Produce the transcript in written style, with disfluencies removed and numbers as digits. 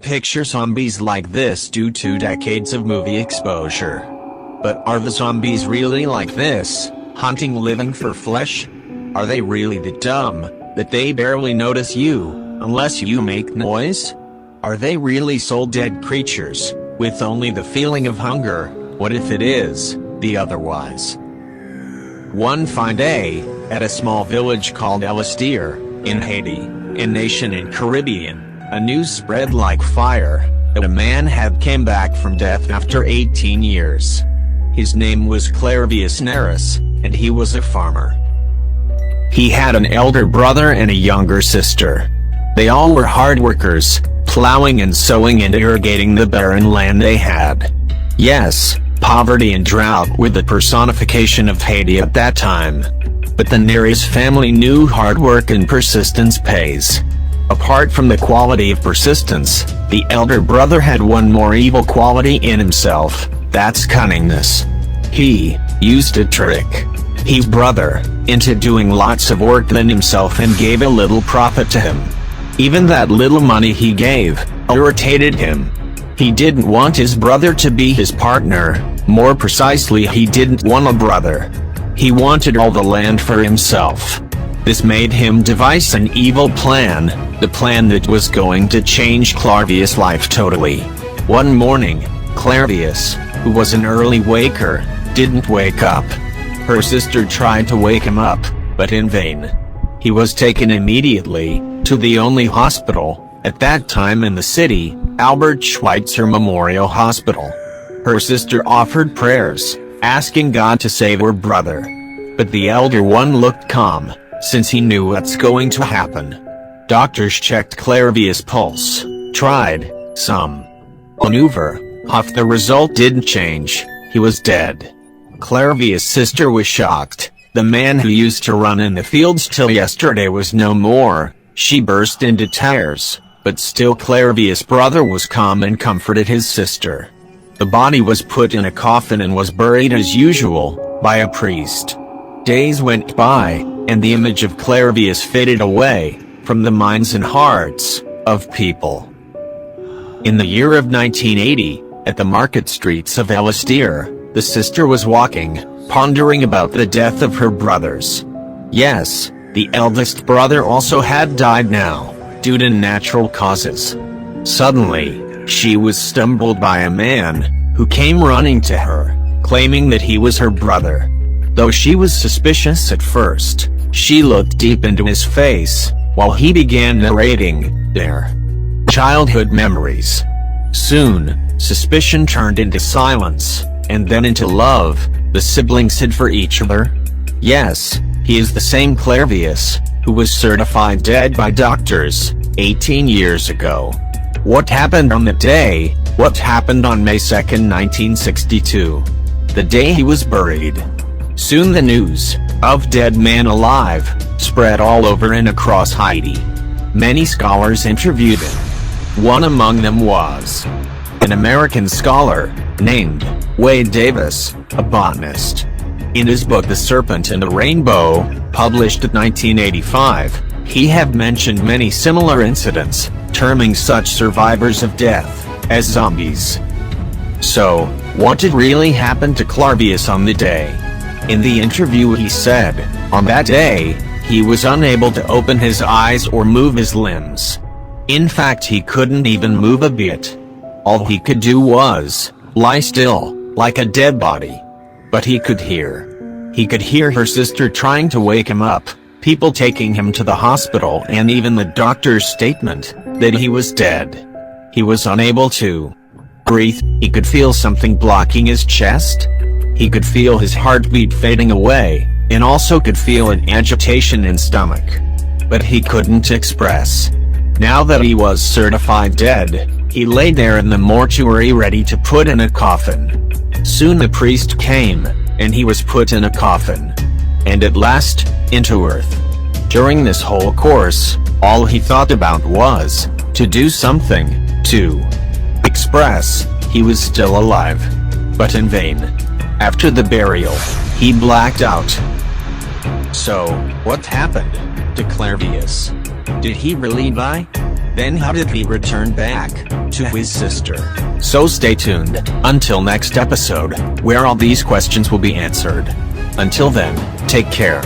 picture zombies like this due to decades of movie exposure. But are the zombies really like this, hunting living for flesh? Are they really that dumb, that they barely notice you, unless you make noise? Are they really soul-dead creatures, with only the feeling of hunger? What if it is the otherwise? One fine day, at a small village called Alistair, in Haiti, a nation in Caribbean, a news spread like fire, that a man had came back from death after 18 years. His name was Clairvius Neris, and he was a farmer. He had an elder brother and a younger sister. They all were hard workers, plowing and sowing and irrigating the barren land they had. Yes, poverty and drought were the personification of Haiti at that time. But the Neris family knew hard work and persistence pays. Apart from the quality of persistence, the elder brother had one more evil quality in himself, that's cunningness. He used a trick his brother into doing lots of work than himself and gave a little profit to him. Even that little money he gave irritated him. He didn't want his brother to be his partner, more precisely he didn't want a brother. He wanted all the land for himself. This made him devise an evil plan, the plan that was going to change Clairvius' life totally. One morning, Clairvius, who was an early waker, didn't wake up. Her sister tried to wake him up, but in vain. He was taken immediately to the only hospital at that time in the city, Albert Schweitzer Memorial Hospital. Her sister offered prayers, asking God to save her brother. But the elder one looked calm, since he knew what's going to happen. Doctors checked Clairvius' pulse, tried some maneuver. The result didn't change, he was dead. Clairvius' sister was shocked. The man who used to run in the fields till yesterday was no more. She burst into tears, but still Clairvius' brother was calm and comforted his sister. The body was put in a coffin and was buried as usual, by a priest. Days went by, and the image of Clairvius faded away from the minds and hearts of people. In the year of 1980, at the market streets of Alistair, the sister was walking, pondering about the death of her brothers. Yes, the eldest brother also had died now, due to natural causes. Suddenly, she was stumbled by a man, who came running to her, claiming that he was her brother. Though she was suspicious at first, she looked deep into his face, while he began narrating their childhood memories. Soon, suspicion turned into silence, and then into love, the siblings hid for each other. Yes, he is the same Clairvius, who was certified dead by doctors, 18 years ago. What happened on that day? What happened on May 2, 1962? The day he was buried. Soon the news of dead man alive spread all over and across Haiti. Many scholars interviewed him. One among them was an American scholar named Wade Davis, a botanist. In his book The Serpent and the Rainbow, published in 1985, he have mentioned many similar incidents, terming such survivors of death as zombies. So, what did really happen to Clairvius on the day? In the interview he said, on that day, he was unable to open his eyes or move his limbs. In fact, he couldn't even move a bit. All he could do was lie still, like a dead body. But he could hear. He could hear her sister trying to wake him up, people taking him to the hospital, and even the doctor's statement that he was dead. He was unable to breathe. He could feel something blocking his chest. He could feel his heartbeat fading away, and also could feel an agitation in stomach. But he couldn't express. Now that he was certified dead, he lay there in the mortuary ready to put in a coffin. Soon the priest came, and he was put in a coffin. And at last, into earth. During this whole course, all he thought about was to do something, to express he was still alive. But in vain. After the burial, he blacked out. So, what happened to Clairvius? Did he really die? Then how did he return back to his sister. So stay tuned until next episode, where all these questions will be answered. Until then, take care.